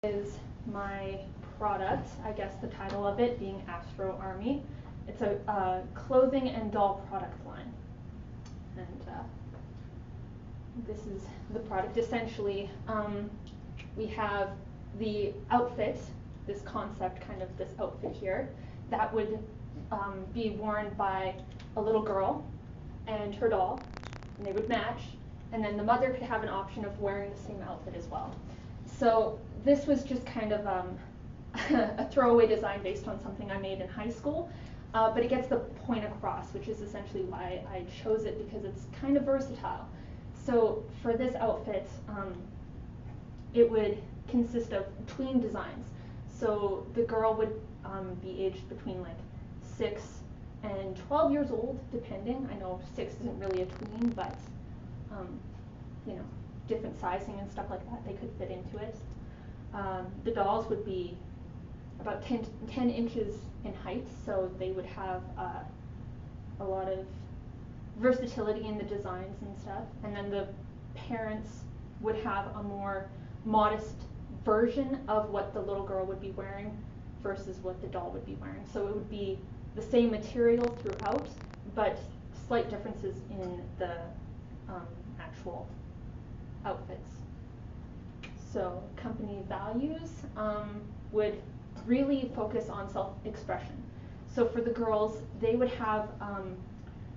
Is my product, I guess the title of it being Astro Army. It's a clothing and doll product line. And this is the product. Essentially, we have the outfit, this concept, kind of this outfit here, that would be worn by a little girl and her doll, and they would match, and then the mother could have an option of wearing the same outfit as well. So this was just kind of a throwaway design based on something I made in high school, but it gets the point across, which is essentially why I chose it, because it's kind of versatile. So for this outfit, it would consist of tween designs. So the girl would be aged between like 6 and 12 years old, depending. I know 6 isn't really a tween, but you know, different sizing and stuff like that, they could fit into it. The dolls would be about 10 inches in height, so they would have a lot of versatility in the designs and stuff. And then the parents would have a more modest version of what the little girl would be wearing versus what the doll would be wearing. So it would be the same material throughout, but slight differences in the actual outfits. So company values would really focus on self-expression. So for the girls, they would have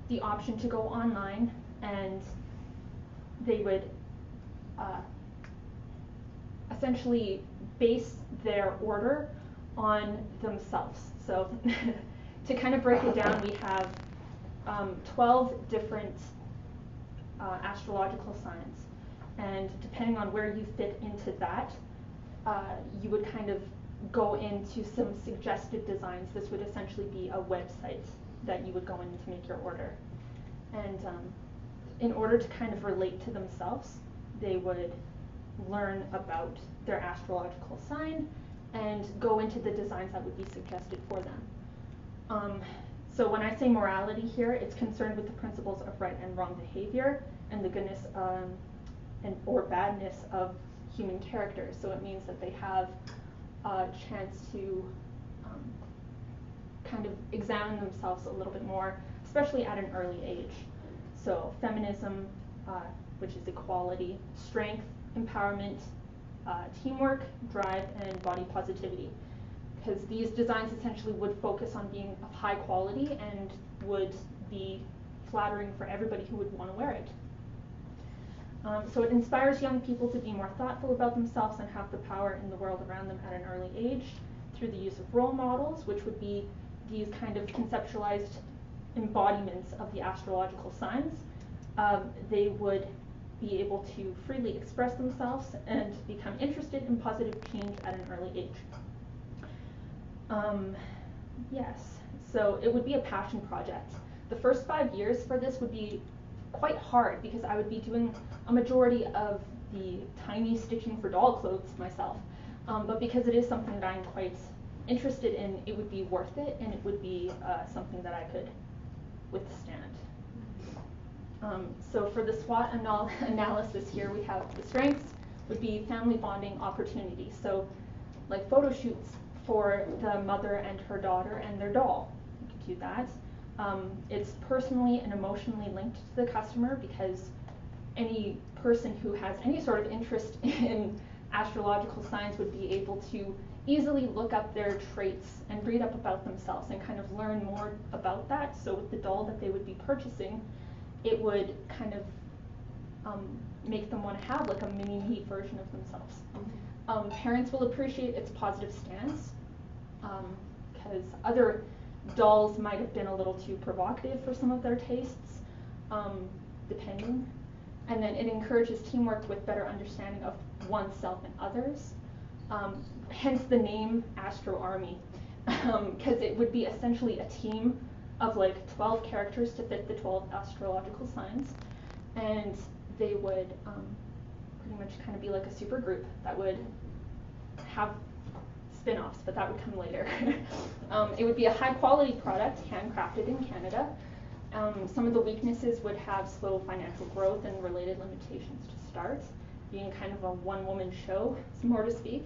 the option to go online, and they would essentially base their order on themselves. So to kind of break it down, we have 12 different astrological signs. And depending on where you fit into that, you would kind of go into some suggested designs. This would essentially be a website that you would go in to make your order. And in order to kind of relate to themselves, they would learn about their astrological sign and go into the designs that would be suggested for them. So when I say morality here, it's concerned with the principles of right and wrong behavior and the goodness or badness of human character. So it means that they have a chance to kind of examine themselves a little bit more, especially at an early age. So feminism, which is equality, strength, empowerment, teamwork, drive, and body positivity. Because these designs essentially would focus on being of high quality and would be flattering for everybody who would want to wear it. So it inspires young people to be more thoughtful about themselves and have the power in the world around them at an early age through the use of role models, which would be these kind of conceptualized embodiments of the astrological signs. They would be able to freely express themselves and become interested in positive change at an early age. Yes, so it would be a passion project. The first 5 years for this would be quite hard because I would be doing a majority of the tiny stitching for doll clothes myself. But because it is something that I'm quite interested in, it would be worth it, and it would be something that I could withstand. So for the SWOT analysis here, we have the strengths would be family bonding opportunities. So like photo shoots for the mother and her daughter and their doll. You could do that. It's personally and emotionally linked to the customer, because any person who has any sort of interest in astrological signs would be able to easily look up their traits and read up about themselves and kind of learn more about that. So with the doll that they would be purchasing, it would kind of make them want to have like a mini-me version of themselves. Parents will appreciate its positive stance, because other dolls might have been a little too provocative for some of their tastes, depending. And then it encourages teamwork with better understanding of oneself and others. Hence the name Astro Army, because it would be essentially a team of like 12 characters to fit the 12 astrological signs, and they would pretty much kind of be like a super group that would have spin-offs, but that would come later. It would be a high-quality product, handcrafted in Canada. Some of the weaknesses would have slow financial growth and related limitations to start, being kind of a one-woman show, more to speak.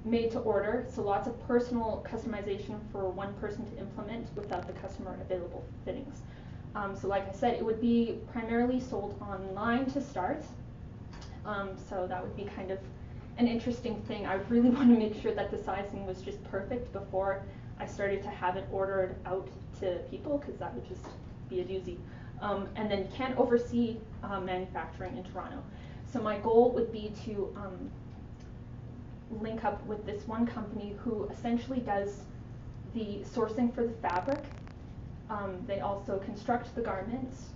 made to order, so lots of personal customization for one person to implement without the customer available fittings. So like I said, it would be primarily sold online to start. So that would be kind of an interesting thing. I really want to make sure that the sizing was just perfect before I started to have it ordered out to people, because that would just be a doozy. And then you can't oversee manufacturing in Toronto. So my goal would be to link up with this one company who essentially does the sourcing for the fabric. They also construct the garments,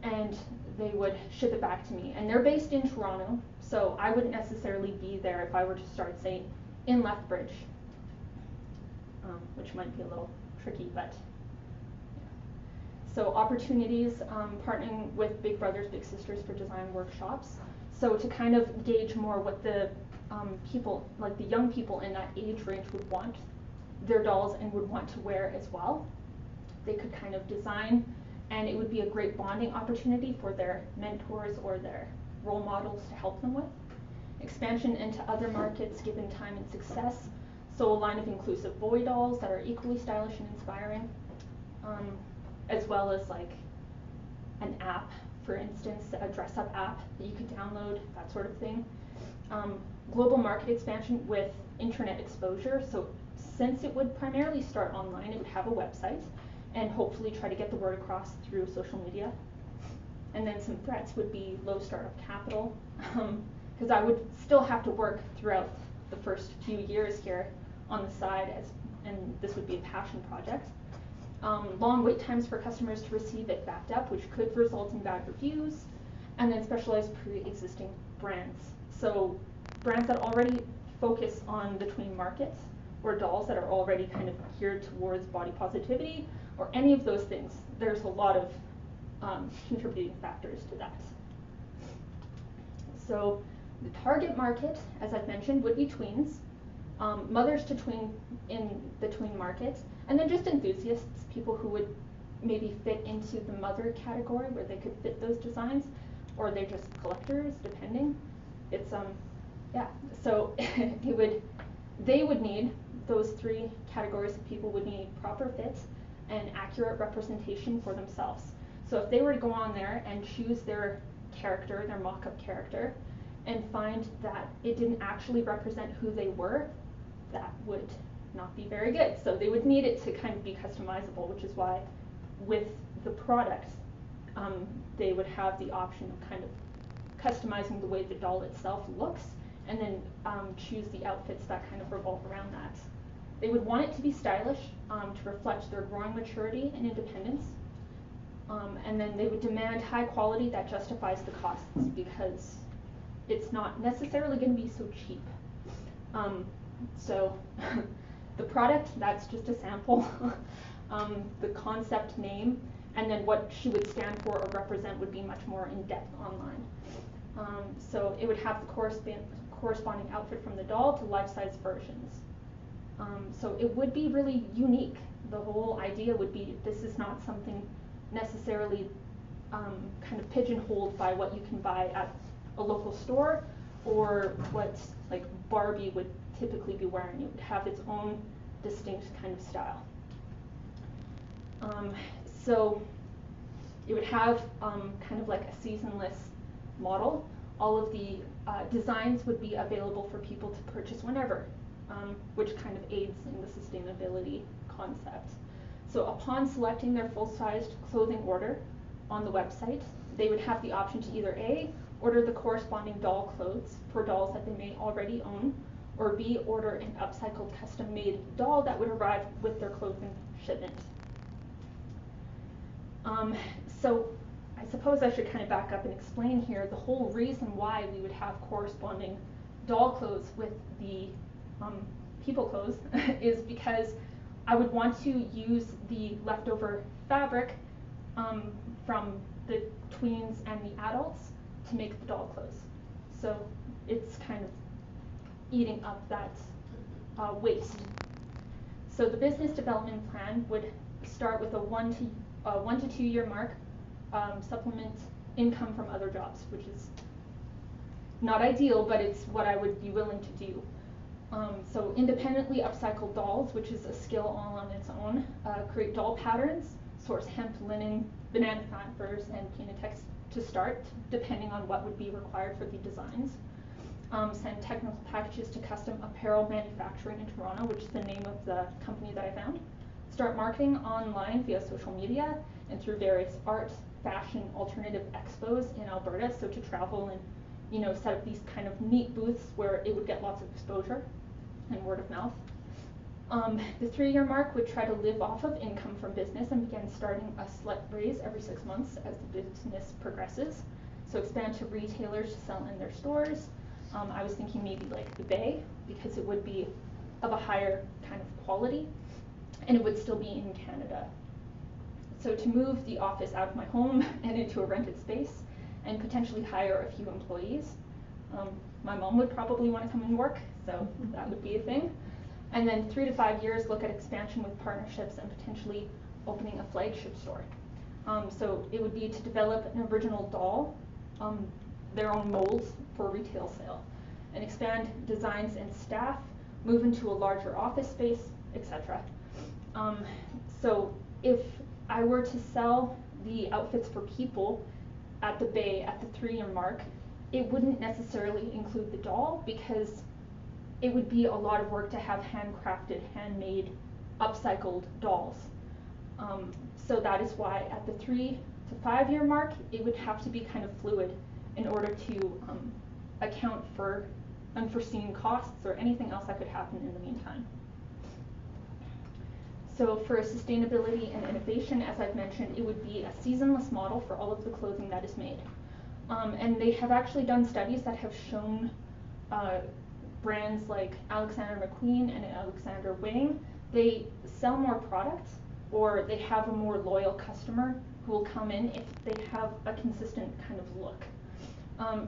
and they would ship it back to me. And they're based in Toronto, so I wouldn't necessarily be there if I were to start, say, in Lethbridge, which might be a little tricky, but yeah. So opportunities, partnering with Big Brothers Big Sisters for design workshops. So to kind of gauge more what the people, like the young people in that age range, would want their dolls and would want to wear as well. They could kind of design, and it would be a great bonding opportunity for their mentors or their role models to help them with. Expansion into other markets given time and success. So a line of inclusive boy dolls that are equally stylish and inspiring, as well as like an app, for instance, a dress-up app that you could download, that sort of thing. Global market expansion with internet exposure. So since it would primarily start online, it would have a website, and hopefully try to get the word across through social media. And then some threats would be low startup capital, because I would still have to work throughout the first few years here on the side, and this would be a passion project. Long wait times for customers to receive it backed up, which could result in bad reviews. And then specialized pre-existing brands. So brands that already focus on the tween markets, or dolls that are already kind of geared towards body positivity, or any of those things. There's a lot of contributing factors to that. So the target market, as I've mentioned, would be tweens, mothers to tween in the tween market, and then just enthusiasts, people who would maybe fit into the mother category where they could fit those designs, or they're just collectors, depending. It's yeah, so they would need, those three categories of people would need proper fit and accurate representation for themselves. So if they were to go on there and choose their character, their mock-up character, and find that it didn't actually represent who they were, that would not be very good. So they would need it to kind of be customizable, which is why with the product, they would have the option of kind of customizing the way the doll itself looks, and then choose the outfits that kind of revolve around that. They would want it to be stylish, to reflect their growing maturity and independence. And then they would demand high quality that justifies the costs, because it's not necessarily going to be so cheap. So the product, that's just a sample. The concept name, and then what she would stand for or represent would be much more in depth online. So it would have the corresponding outfit from the doll to life-size versions. So it would be really unique. The whole idea would be, this is not something necessarily kind of pigeonholed by what you can buy at a local store, or what like Barbie would typically be wearing. It would have its own distinct kind of style. So it would have kind of like a seasonless model. All of the designs would be available for people to purchase whenever, which kind of aids in the sustainability concept. So upon selecting their full-sized clothing order on the website, they would have the option to either A, order the corresponding doll clothes for dolls that they may already own, or B, order an upcycled custom-made doll that would arrive with their clothing shipment. So I suppose I should kind of back up and explain here the whole reason why we would have corresponding doll clothes with the people clothes is because I would want to use the leftover fabric from the tweens and the adults to make the doll clothes. So it's kind of eating up that waste. So the business development plan would start with a 1 to 2 year mark, supplement income from other jobs, which is not ideal, but it's what I would be willing to do. So independently upcycle dolls, which is a skill all on its own. Create doll patterns, source hemp, linen, banana fibers, and Pinatex to start, depending on what would be required for the designs. Send technical packages to custom apparel manufacturing in Toronto, which is the name of the company that I found. Start marketing online via social media and through various art, fashion, alternative expos in Alberta, so to travel and set up these kind of neat booths where it would get lots of exposure and word of mouth. The 3-year mark would try to live off of income from business and begin starting a slight raise every 6 months as the business progresses. So expand to retailers to sell in their stores. I was thinking maybe like the Bay, because it would be of a higher kind of quality and it would still be in Canada. So to move the office out of my home and into a rented space and potentially hire a few employees. My mom would probably want to come and work, so that would be a thing. And then 3 to 5 years, look at expansion with partnerships and potentially opening a flagship store. So it would be to develop an original doll, their own molds for retail sale, and expand designs and staff, move into a larger office space, etc. So if I were to sell the outfits for people at the Bay at the 3-year mark, it wouldn't necessarily include the doll because it would be a lot of work to have handcrafted, handmade, upcycled dolls. So that is why at the 3 to 5 year mark, it would have to be kind of fluid in order to account for unforeseen costs or anything else that could happen in the meantime. So for sustainability and innovation, as I've mentioned, it would be a seasonless model for all of the clothing that is made. And they have actually done studies that have shown brands like Alexander McQueen and Alexander Wang, they sell more products or they have a more loyal customer who will come in if they have a consistent kind of look.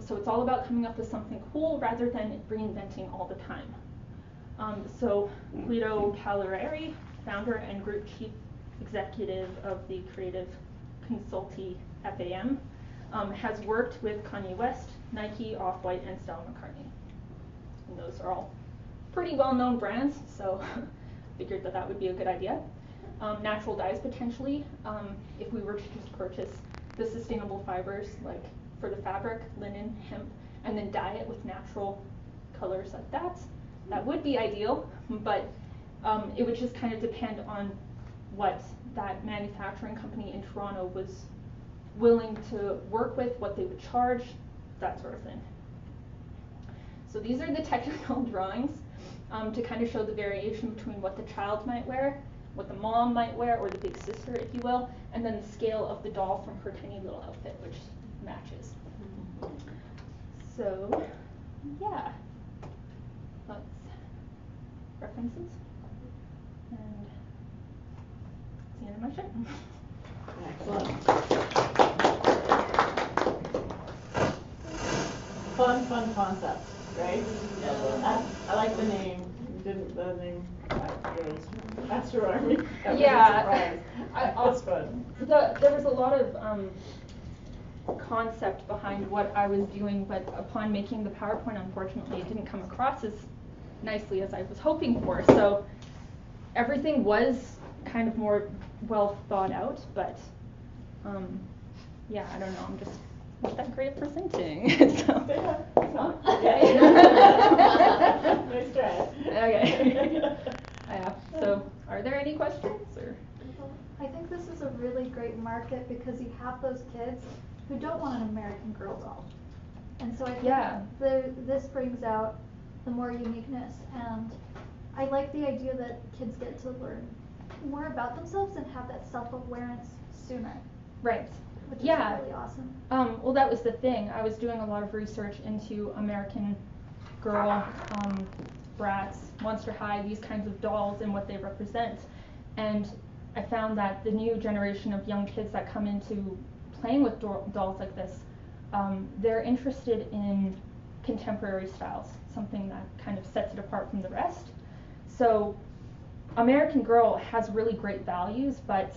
So it's all about coming up with something cool rather than reinventing all the time. So Guido Cagliari, founder and group chief executive of the creative consultancy FAM, has worked with Kanye West, Nike, Off-White, and Stella McCartney. And those are all pretty well-known brands, so figured that would be a good idea. Natural dyes potentially, if we were to just purchase the sustainable fibers, like for the fabric, linen, hemp, and then dye it with natural colors like that would be ideal, but it would just kind of depend on what that manufacturing company in Toronto was willing to work with, what they would charge, that sort of thing. So these are the technical drawings to kind of show the variation between what the child might wear, what the mom might wear, or the big sister, if you will, and then the scale of the doll from her tiny little outfit, which matches. So, yeah, that's references, and that's the end of my show. Excellent. Fun concept, right? Yeah. I like the name. The name Astro Army. That was a surprise. That's fun. There was a lot of concept behind what I was doing, but upon making the PowerPoint, unfortunately, it didn't come across as nicely as I was hoping for. So everything was kind of more well thought out, but yeah, I don't know. I'm just not that great at presenting. So. Okay. Nice try. Okay. Yeah. So, are there any questions or? I think this is a really great market because you have those kids who don't want an American Girl doll, and so I think this brings out the more uniqueness, and I like the idea that kids get to learn more about themselves and have that self-awareness sooner. Right. Which is really awesome. Well, that was the thing. I was doing a lot of research into American Girl, Bratz, Monster High, these kinds of dolls and what they represent. And I found that the new generation of young kids that come into playing with dolls like this, they're interested in contemporary styles, something that kind of sets it apart from the rest. So American Girl has really great values, but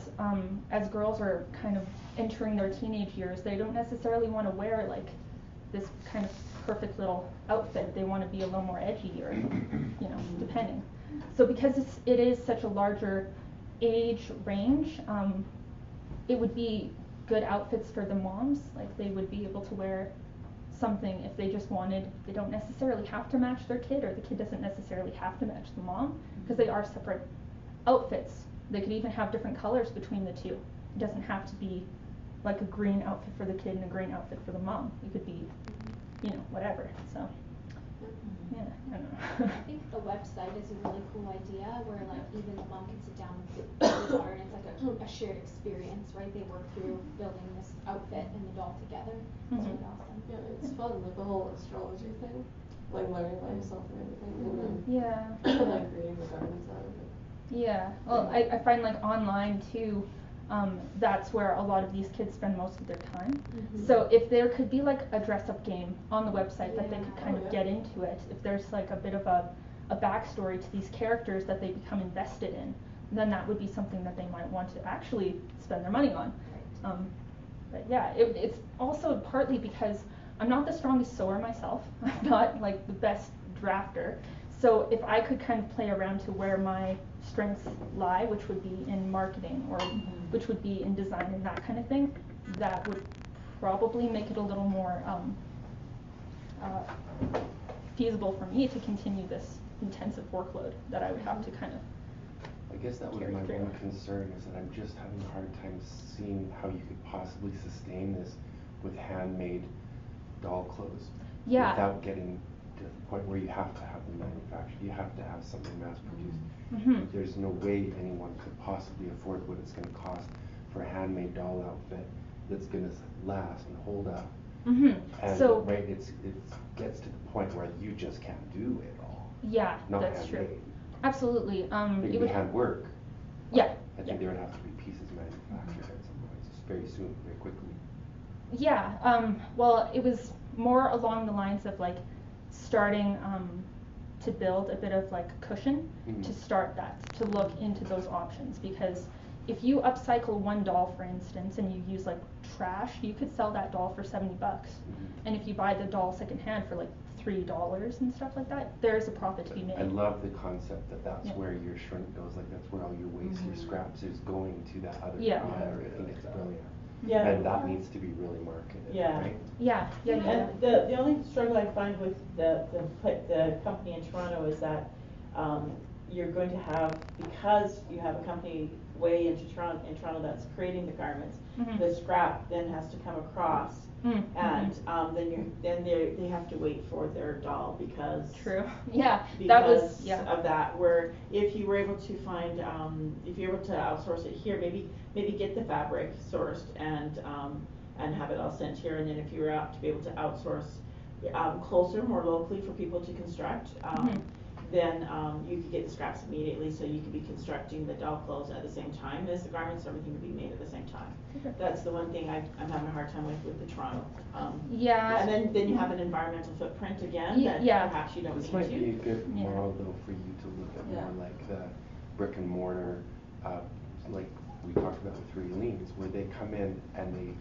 as girls are kind of entering their teenage years, they don't necessarily want to wear like this kind of perfect little outfit. They want to be a little more edgy, or depending. So because it is such a larger age range, it would be good outfits for the moms. Like they would be able to wear something if they just wanted. They don't necessarily have to match their kid, or the kid doesn't necessarily have to match the mom, because they are separate outfits. They could even have different colors between the two. It doesn't have to be like a green outfit for the kid and a green outfit for the mom. It could be, whatever. So, yeah, I don't know. I think the website is a really cool idea where like even the mom can sit down with the daughter and it's like a shared experience, right? They work through building this outfit and the doll together. It's really awesome. Yeah, it's fun, like the whole astrology thing, like learning about yourself and everything, and then like creating the garments out of it. Yeah, well, I find like online too, that's where a lot of these kids spend most of their time. So if there could be like a dress-up game on the website that they could kind of get into it, if there's like a bit of a backstory to these characters that they become invested in, then that would be something that they might want to actually spend their money on. But yeah, it's also partly because I'm not the strongest sewer myself. I'm not like the best drafter. So if I could kind of play around to where my strengths lie, which would be in marketing, or which would be in design and that kind of thing, that would probably make it a little more feasible for me to continue this intensive workload that I would have to kind of. I guess that would be my one concern, is that I'm just having a hard time seeing how you could possibly sustain this with handmade doll clothes without getting to the point where you have to have them manufactured. You have to have something mass produced. There's no way anyone could possibly afford what it's going to cost for a handmade doll outfit that's going to last and hold up. And so it gets to the point where you just can't do it all. Yeah, not that's handmade. true. Absolutely. It would have work. Yeah. I think there would have to be pieces manufactured at some point, very soon, very quickly. Yeah. Well, it was more along the lines of like starting to build a bit of like cushion to start that, to look into those options, because if you upcycle one doll, for instance, and you use like trash, you could sell that doll for $70. And if you buy the doll secondhand for like $3 and stuff like that, there's a profit to be made. I love the concept that that's where your shrink goes, like that's where all your waste, your scraps is going to that other provider. I think it's brilliant. Yeah. And that needs to be really marketed, right? Yeah. And the only struggle I find with the company in Toronto is that you're going to have, because you have a company way into Toronto that's creating the garments, the scrap then has to come across, and then they have to wait for their doll because that was of that. Where if you were able to find if you're able to outsource it here, maybe get the fabric sourced and have it all sent here, and then if you were to be able to outsource closer, more locally for people to construct, then you could get the scraps immediately, so you could be constructing the doll clothes at the same time as the garments. Everything would be made at the same time. That's the one thing I'm having a hard time with the Toronto. And then you have an environmental footprint again that perhaps you don't need to. This might be a good model though for you to look at more like the brick and mortar, like we talked about with Three Leans, where they come in and they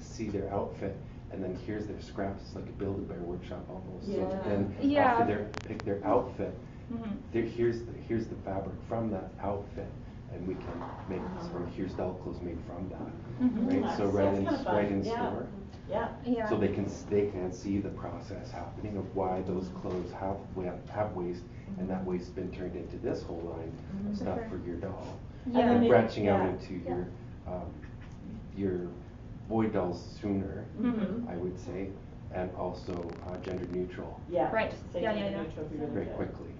see their outfit, and then here's their scraps. It's like a Build-A-Bear workshop almost. So then after they pick their outfit, here's the fabric from that outfit, and we can make some, here's doll clothes made from that. Right? So right in store. So they can see the process happening of why those clothes have waste, and that waste's been turned into this whole line of stuff for your doll. And branching out into your boy dolls sooner, I would say, and also gender neutral. Very quickly.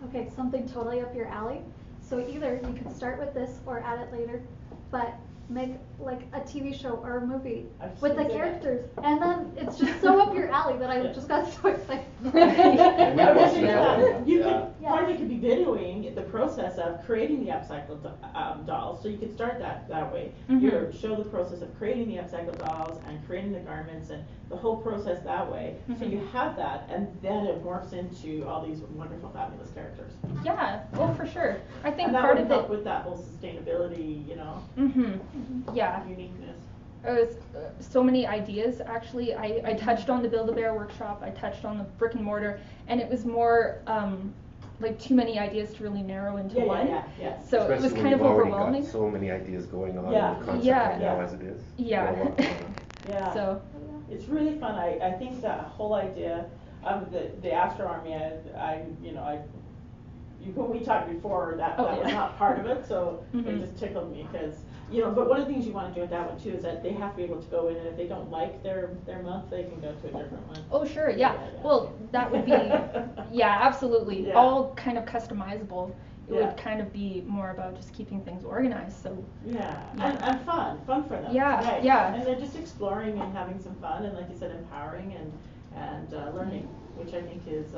Okay, something totally up your alley. So either you could start with this or add it later, but make like a TV show or a movie with the characters, and then it's just so up your alley that I just got so excited. Part of it could be videoing the process of creating the upcycled dolls, so you could start that way. You show the process of creating the upcycled dolls and creating the garments and the whole process that way. So you have that, and then it morphs into all these wonderful, fabulous characters. Yeah, well, for sure. I think and that part would of help it with that whole sustainability, uniqueness. so many ideas actually. I touched on the Build-A-Bear workshop, I touched on the brick and mortar, and it was more like too many ideas to really narrow into one. Yeah. So Especially it was when kind of you've already overwhelming. got so many ideas going on Yeah. in the concept Yeah. right now as it is. Yeah. Got a lot going on. Yeah. So It's really fun. I think that whole idea of the Astro Army, when we talked before, that was not part of it, so it just tickled me because, but one of the things you want to do with that one too is that they have to be able to go in, and if they don't like their month, they can go to a different one. Oh sure, yeah. Well, that would be, yeah, absolutely. Yeah. All kind of customizable. It Yeah. would kind of be more about just keeping things organized. So Yeah. And fun for them. Yeah, Right. yeah. And they're just exploring and having some fun, and like you said, empowering and learning, which I think is